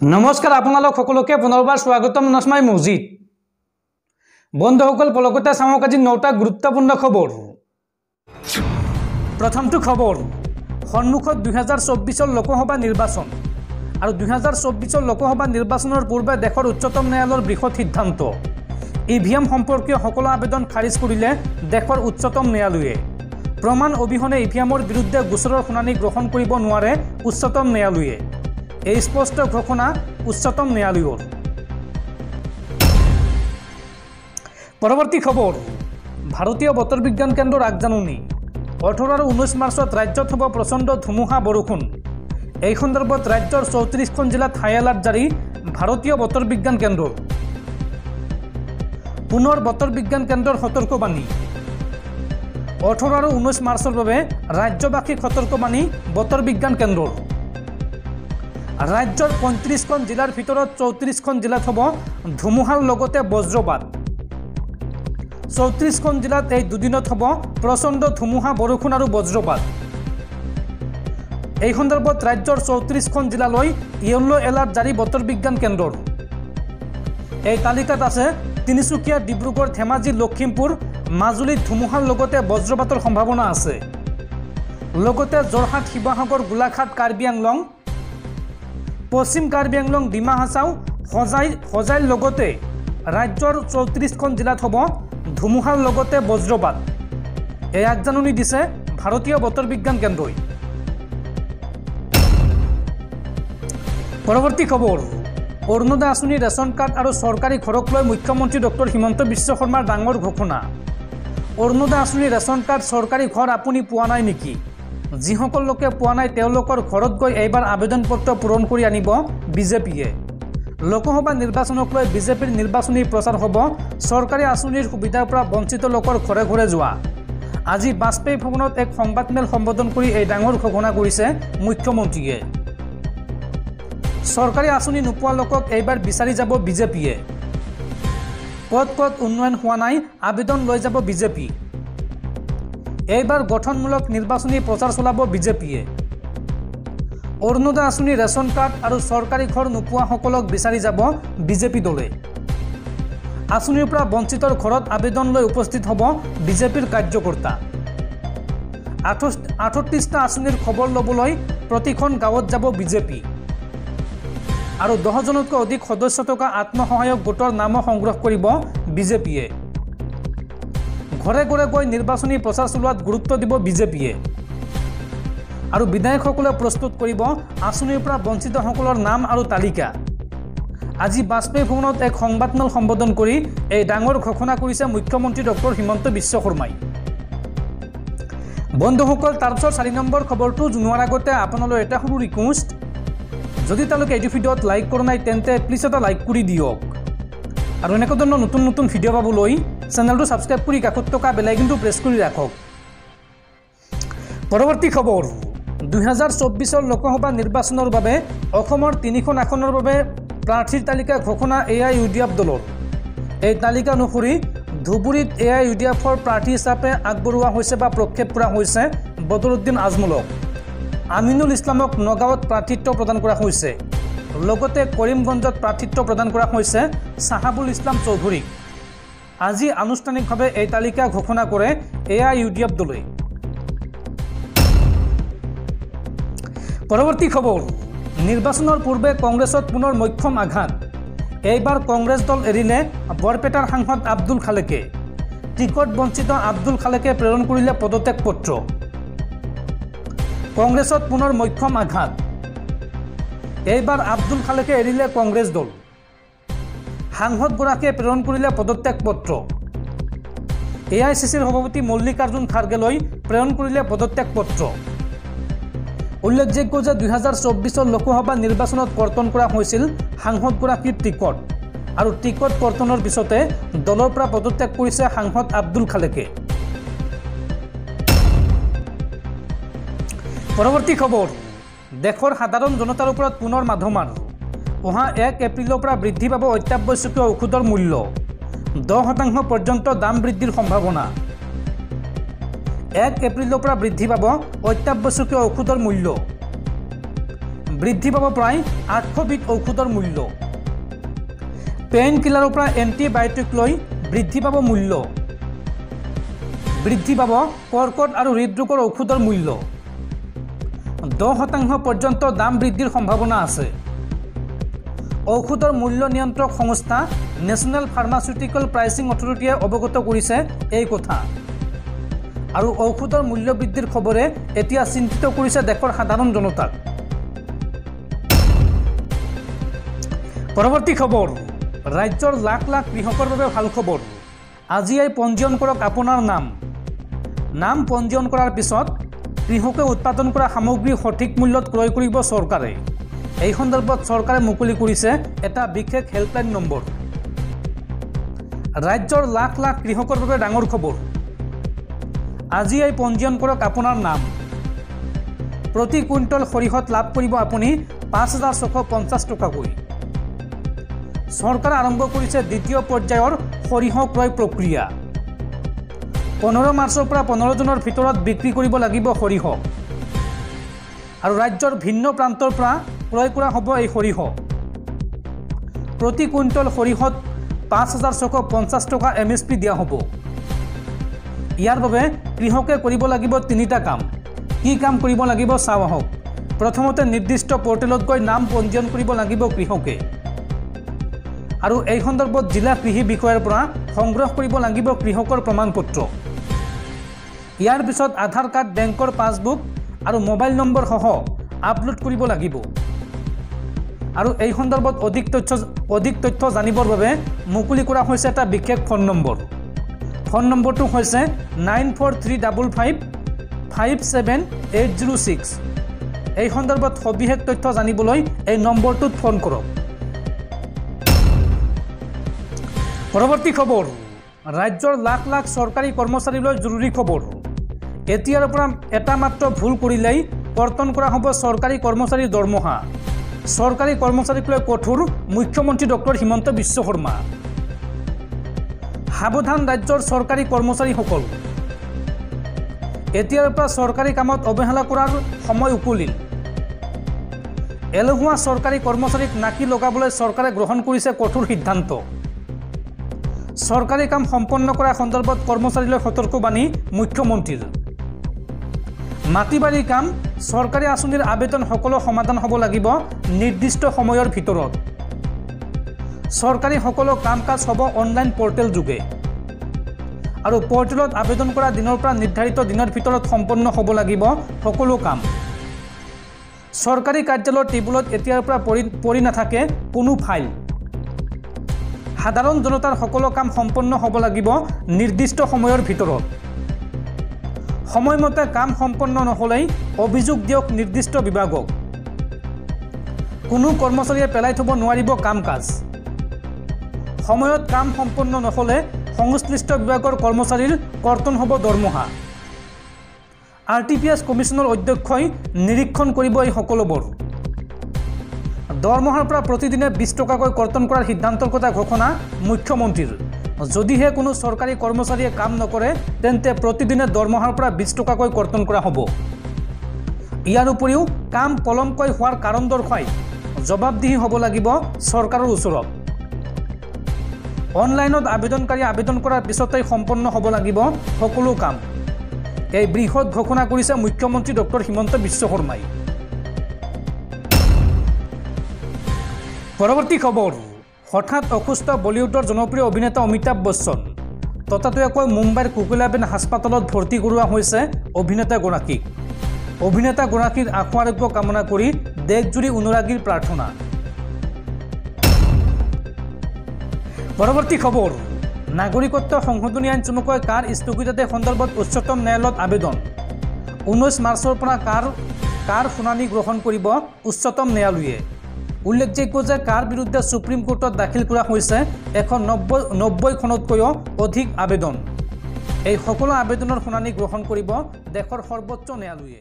नमस्कार आपनालोक सकलोके पुनर्बार स्वागतम नस्माई मस्जिद बंधुসকল पलकते चाওক আজি 9টা गुरुत्वपूर्ण खबर। प्रथमটো खबर सन्मुखत 2024 लोकसभा निर्वाचन और 2024 लोकसभा निर्वाचনৰ पूर्वे देशৰ उच्चतम न्यायालयৰ बृहৎ सिद्धांत ইভিএম সম্পৰ্কীয় সকলো আবেদন খাৰিজ কৰিলে দেশৰ উচ্চতম ন্যায়ালয়ে। প্ৰমাণ অবিহনে ইভিএমৰ বিৰুদ্ধে গোচৰৰ শুনানি গ্ৰহণ কৰিব নোৱাৰে উচ্চতম ন্যায়ালয়ে। এই স্পষ্ট ঘোষণা উচ্চতম ন্যায়ালয়ৰ। পৰৱৰ্তী খবৰ ভাৰতীয় বতৰ বিজ্ঞান কেন্দ্ৰৰ আগজাননী 18 আৰু 19 মাৰ্চত ৰাজ্যত হ'ব প্ৰচণ্ড ধুমুহা বৰষুণ। এই সন্দৰ্ভত ৰাজ্যৰ 34খন জিলাত হাই এলাৰ্ট জাৰি ভাৰতীয় বতৰ বিজ্ঞান কেন্দ্ৰৰ। পুনৰ বতৰ বিজ্ঞান কেন্দ্ৰৰ সতৰ্কবাণী 18 আৰু 19 মাৰ্চৰ বাবে ৰাজ্যবাসীক সতৰ্কবাণী বতৰ বিজ্ঞান কেন্দ্ৰৰ। राज्यर 35খন जिलार ভিতৰত 34খন जिलात হ'ব ধুমুহাৰ লগতে বজ্ৰপাত। 34খন जिलात এই দুদিনত হ'ব প্ৰচণ্ড ধুমুহা বৰষুণ আৰু বজ্ৰপাত। এই সন্দৰ্ভত ৰাজ্যৰ 34খন জিলালৈ ইয়েলো এলাৰ্ট জাৰি বতৰ বিজ্ঞান কেন্দ্ৰৰ। এই তালিকাত আছে তিনিচুকীয়া, ডিব্ৰুগড়, ধেমাজি, লখিমপুৰ, মাজুলীত ধুমুহাৰ লগতে বজ্ৰপাতৰ সম্ভাৱনা আছে। লগতে যোৰহাট, শিৱসাগৰ, গোলাঘাট, কাৰ্বি আংলং, पश्चिम कार्बी आंगलং, ডিমা হাছাও, হজাইৰ লগতে ৰাজ্যৰ 34খন জিলাত হ'ব ধুমুহাৰ লগতে বজ্ৰপাত। এই আগজাননী দিছে ভাৰতীয় বতৰ বিজ্ঞান কেন্দ্ৰই। পৰৱৰ্তী খবৰ অৰুণোদয় আঁচনি, ৰেচন কাৰ্ড আৰু চৰকাৰী ঘৰক লৈ মুখ্যমন্ত্ৰী ডক্টৰ হিমন্ত বিশ্ব শৰ্মাৰ ডাঙৰ ঘোষণা। অৰুণোদয় আঁচনি, ৰেচন কাৰ্ড, চৰকাৰী ঘৰ আপুনি পোৱা নাই নেকি? যিসকল লোকে পোৱা নাই তেওঁলোকৰ ঘৰত গৈ এইবাৰ আবেদন পত্ৰ পূৰণ কৰি আনিব বিজেপিয়ে। লোকসভা নিৰ্বাচনক লৈ বিজেপিৰ নিৰ্বাচনী প্ৰচাৰ হ'ব চৰকাৰী আঁচনিৰ সুবিধাৰ পৰা বঞ্চিত লোকৰ ঘৰে ঘৰে যোৱা। আজি বাজপেয়ী ভৱনত এক সংবাদমেল সম্বোধন কৰি এই ডাঙৰ ঘোষণা কৰিছে মুখ্যমন্ত্ৰীয়ে। চৰকাৰী আঁচনি নোপোৱা লোকক এইবাৰ বিচাৰি যাব বিজেপিয়ে। ক'ত ক'ত উন্নয়ন হোৱা নাই আবেদন লৈ যাব বিজেপি। এইবাৰ গঠনমূলক নিৰ্বাচনী প্ৰচাৰ চলাব বিজেপিয়ে। অৰুণোদয় আঁচনি, ৰেচন কাৰ্ড আৰু চৰকাৰী ঘৰ নোপোৱাসকলক বিচাৰি যাব বিজেপি দলে। আঁচনিৰ পৰা বঞ্চিতৰ ঘৰত আবেদন লৈ উপস্থিত হ'ব বিজেপিৰ কাৰ্যকৰ্তা। 38টা আঁচনিৰ খবৰ ল'বলৈ প্ৰতিখন গাঁৱত যাব বিজেপি। আৰু 10জনতকৈ অধিক সদস্য থকা আত্মসহায়ক গোটৰ নাম সংগ্ৰহ কৰিব বিজেপিয়ে। ঘৰে ঘৰে গৈ নিৰ্বাচনী প্ৰচাৰ চলোৱাত গুৰুত্ব দিব বিজেপিয়ে। আৰু বিধায়কসকলে প্ৰস্তুত কৰিব আঁচনিৰ পৰা বঞ্চিতসকলৰ নাম আৰু তালিকা। আজি বাজপেয়ী ভৱনত এক সংবাদমেল সম্বোধন কৰি এই ডাঙৰ ঘোষণা কৰিছে মুখ্যমন্ত্ৰী ডক্টৰ হিমন্ত বিশ্ব শৰ্মাই। বন্ধুসকল, তাৰপিছত 4 নম্বৰ খবৰটো জনোৱাৰ আগতে আপোনালৈ এটা সৰু ৰিকুৱেষ্ট, যদি তেওঁলোকে এইটো ভিডিঅ'ত লাইক কৰা নাই তেন্তে প্লিজ এটা লাইক কৰি দিয়ক। আৰু এনেকুৱা ধৰণৰ নতুন নতুন ভিডিঅ' পাবলৈ চেনেলটো ছাবস্ক্ৰাইব কৰি কাষত থকা বেল আইকনটো প্ৰেছ কৰি ৰাখক। পৰৱৰ্তী খবৰ 2024 লোকসভা নিৰ্বাচনৰ বাবে অসমৰ 3খন আসনৰ বাবে প্ৰাৰ্থীৰ তালিকা ঘোষণা AIUDF দলৰ। এই তালিকা অনুসৰি ধুবুৰীত AIUDFৰ প্ৰাৰ্থী হিচাপে আগবঢ়োৱা হৈছে বা প্ৰক্ষেপ কৰা হৈছে বদৰুদ্দিন আজমলক। আমিনুল ইছলামক নগাঁৱত প্ৰাৰ্থিত্ব প্ৰদান কৰা হৈছে। লগতে কৰিমগঞ্জত প্ৰাৰ্থিত্ব প্ৰদান কৰা হৈছে চাহাবুল ইছলাম চৌধুৰীক। আজি আনুষ্ঠানিকভাৱে এই তালিকা ঘোষণা কৰে AIUDF দলে। পৰৱৰ্তী খবৰ নিৰ্বাচনৰ পূৰ্বে কংগ্ৰেছত পুনৰ মক্ষম আঘাত। এইবাৰ কংগ্ৰেছ দল এৰিলে বৰপেটাৰ সাংসদ আব্দুল খালেকে। টিকট বঞ্চিত আব্দুল খালেকে প্ৰেৰণ কৰিলে পদত্যাগ পত্ৰ। কংগ্ৰেছত পুনৰ মক্ষম আঘাত। এইবাৰ আব্দুল খালেকে এৰিলে কংগ্ৰেছ দল। সাংসদগৰাকীয়ে প্ৰেৰণ কৰিলে পদত্যাগ পত্ৰ। AICCৰ সভাপতি মল্লিকাৰ্জুন খাৰ্গেলৈ প্ৰেৰণ কৰিলে পদত্যাগ পত্ৰ। উল্লেখযোগ্য যে 2024 লোকসভা নিৰ্বাচনত কৰ্তন কৰা হৈছিল সাংসদগৰাকীৰ টিকট। আৰু টিকট কৰ্তনৰ পিছতে দলৰ পৰা পদত্যাগ কৰিছে সাংসদ আব্দুল খালেকে। পৰৱৰ্তী খবৰ দেশৰ সাধাৰণ জনতাৰ ওপৰত পুনৰ মাধমাৰ। অহা 1 এপ্ৰিলৰ পৰা বৃদ্ধি পাব অত্যাৱশ্যকীয় ঔষধৰ মূল্য। 10% পৰ্যন্ত দাম বৃদ্ধিৰ সম্ভাৱনা। 1 এপ্ৰিলৰ পৰা বৃদ্ধি পাব অত্যাৱশ্যকীয় ঔষধৰ মূল্য। বৃদ্ধি পাব প্ৰায় 800 বিধ ঔষধৰ মূল্য। পেইন কিলাৰৰ পৰা এণ্টিবায়'টিক লৈ বৃদ্ধি পাব মূল্য। বৃদ্ধি পাব কৰ্কট আৰু হৃদৰোগৰ ঔষধৰ মূল্য। 10% পৰ্যন্ত দাম বৃদ্ধিৰ সম্ভাৱনা আছে। ঔষধৰ মূল্য নিয়ন্ত্ৰক সংস্থা নেশ্যনেল ফাৰ্মাচিউটিকেল প্ৰাইচিং অথৰিটিয়ে অৱগত কৰিছে এই কথা। আৰু ঔষধৰ মূল্য বৃদ্ধিৰ খবৰে এতিয়া চিন্তিত কৰিছে দেশৰ সাধাৰণ জনতাক। পৰৱৰ্তী খবৰ, ৰাজ্যৰ লাখ লাখ কৃষকৰ বাবে ভাল খবৰ। আজিয়েই পঞ্জীয়ন কৰক আপোনাৰ নাম পঞ্জীয়ন কৰাৰ পিছত কৃষকে উৎপাদন কৰা সামগ্ৰী সঠিক মূল্যত ক্ৰয় কৰিব চৰকাৰে। এই সন্দৰ্ভত চৰকাৰে মুকলি কৰিছে এটা বিশেষ হেল্পলাইন নম্বৰ। ৰাজ্যৰ লাখ লাখ কৃষকৰ বাবে ডাঙৰ খবৰ। আজিয়েই পঞ্জীয়ন কৰক আপোনাৰ নাম। প্ৰতি কুইণ্টল সৰিয়হত লাভ কৰিব আপুনি 5,650 টকাকৈ। চৰকাৰে আৰম্ভ কৰিছে দ্বিতীয় পৰ্যায়ৰ সৰিয়হ ক্ৰয় প্ৰক্ৰিয়া। 15 মাৰ্চৰ পৰা 15 জুনৰ ভিতৰত বিক্ৰী কৰিব লাগিব সৰিয়হ। আৰু ৰাজ্যৰ ভিন্ন প্ৰান্তৰ পৰা ক্ৰয় কৰা হ'ব এই সৰিয়হ। প্ৰতি কুইণ্টল সৰিয়হত 5,650 টকা MSP দিয়া হ'ব। ইয়াৰ বাবে কৃষকে কৰিব লাগিব 3টা কাম। কি কাম কৰিব লাগিব চাওঁ আহক। প্ৰথমতে নিৰ্দিষ্ট পৰ্টেলত গৈ নাম পঞ্জীয়ন কৰিব লাগিব কৃষকে। আৰু এই সন্দৰ্ভত জিলা কৃষি বিষয়াৰ পৰা সংগ্ৰহ কৰিব লাগিব কৃষকৰ প্ৰমাণপত্ৰ। ইয়াৰ পিছত আধাৰ কাৰ্ড, বেংকৰ পাছবুক আৰু মোবাইল নম্বৰ সহ আপলোড কৰিব লাগিব। আৰু এই সন্দৰ্ভত অধিক তথ্য জানিবৰ বাবে মুকলি কৰা হৈছে এটা বিশেষ ফোন নম্বৰ। ফোন নম্বৰটো হৈছে 9435557806। এই সন্দৰ্ভত সবিশেষ তথ্য জানিবলৈ এই নম্বৰটোত ফোন কৰক। পৰৱৰ্তী খবৰ, ৰাজ্যৰ লাখ লাখ চৰকাৰী কৰ্মচাৰীলৈ জৰুৰী খবৰ। এতিয়াৰ পৰা এটা মাত্ৰ ভুল কৰিলেই কৰ্তন কৰা হ'ব চৰকাৰী কৰ্মচাৰীৰ দৰমহা। চৰকাৰী কৰ্মচাৰীক লৈ কঠোৰ মুখ্যমন্ত্ৰী ডক্টৰ হিমন্ত বিশ্ব শৰ্মা। সাৱধান ৰাজ্যৰ চৰকাৰী কৰ্মচাৰীসকল। এতিয়াৰ পৰা চৰকাৰী কামত অৱহেলা কৰাৰ সময় উকলিল। এলেহুৱা চৰকাৰী কৰ্মচাৰীক নাকি লগাবলৈ চৰকাৰে গ্ৰহণ কৰিছে কঠোৰ সিদ্ধান্ত। চৰকাৰী কাম সম্পন্ন কৰাৰ সন্দৰ্ভত কৰ্মচাৰীলৈ সতৰ্কবাণী মুখ্যমন্ত্ৰীৰ। মাটি-বাৰী কাম, চৰকাৰী আঁচনিৰ আবেদন সকলো সমাধান হ'ব লাগিব নিৰ্দিষ্ট সময়ৰ ভিতৰত। চৰকাৰী সকলো কাম কাজ হ'ব অনলাইন পৰ্টেল যোগে। আৰু পৰ্টেলত আবেদন কৰা দিনৰ পৰা নিৰ্ধাৰিত দিনৰ ভিতৰত সম্পন্ন হ'ব লাগিব সকলো কাম। চৰকাৰী কাৰ্যালয়ৰ টেবুলত এতিয়াৰ পৰা পৰি নাথাকে কোনো ফাইল। সাধাৰণ জনতাৰ সকলো কাম সম্পন্ন হ'ব লাগিব নিৰ্দিষ্ট সময়ৰ ভিতৰত। সময়মতে কাম সম্পন্ন নহ'লেই অভিযোগ দিয়ক নিৰ্দিষ্ট বিভাগক। কোনো কৰ্মচাৰীয়ে পেলাই থ'ব নোৱাৰিব কাম কাজ। সময়ত কাম সম্পন্ন নহ'লে সংশ্লিষ্ট বিভাগৰ কৰ্মচাৰীৰ কৰ্তন হ'ব দৰমহা। RTPS কমিশ্যনৰ অধ্যক্ষই নিৰীক্ষণ কৰিব এই সকলোবোৰ। দৰমহাৰ পৰা প্ৰতিদিনে 20 টকাকৈ কৰ্তন কৰাৰ সিদ্ধান্তৰ কথা ঘোষণা মুখ্যমন্ত্ৰীৰ। যদিহে কোনো চৰকাৰী কৰ্মচাৰীয়ে কাম নকৰে তেন্তে প্ৰতিদিনে দৰমহাৰ পৰা 20 টকাকৈ কৰ্তন কৰা হ'ব। ইয়াৰ উপৰিও কাম পলমকৈ হোৱাৰ কাৰণ দৰ্শাই জবাবদিহি হ'ব লাগিব চৰকাৰৰ ওচৰত। অনলাইনত আবেদনকাৰী আবেদন কৰাৰ পিছতেই সম্পন্ন হ'ব লাগিব সকলো কাম। এই বৃহৎ ঘোষণা কৰিছে মুখ্যমন্ত্ৰী ডক্টৰ হিমন্ত বিশ্ব শৰ্মাই। পৰৱৰ্তী খবৰ, হঠাৎ অসুস্থ বলিউডৰ জনপ্ৰিয় অভিনেতা অমিতাভ বচ্চন। ততাতৈয়াকৈ মুম্বাইৰ কোকিলাবেন হাস্পাতালত ভৰ্তি কৰোৱা হৈছে অভিনেতাগৰাকীক। অভিনেতাগৰাকীৰ আশু আৰোগ্য কামনা কৰি দেশজুৰি অনুৰাগীৰ প্ৰাৰ্থনা। পৰৱৰ্তী খবৰ, নাগৰিকত্ব সংশোধনী আইন চমুকৈ কাৰ স্থগিতাদেশ সন্দৰ্ভত উচ্চতম ন্যায়ালয়ত আবেদন। 19 মাৰ্চৰ পৰা কাৰ শুনানি গ্ৰহণ কৰিব উচ্চতম ন্যায়ালয়ে। উল্লেখযোগ্য যে কাৰ বিৰুদ্ধে সুপ্ৰিম কোৰ্টত দাখিল কৰা হৈছে 190খনতকৈও অধিক আবেদন। এই সকলো আবেদনৰ শুনানি গ্ৰহণ কৰিব দেশৰ সৰ্বোচ্চ ন্যায়ালয়ে।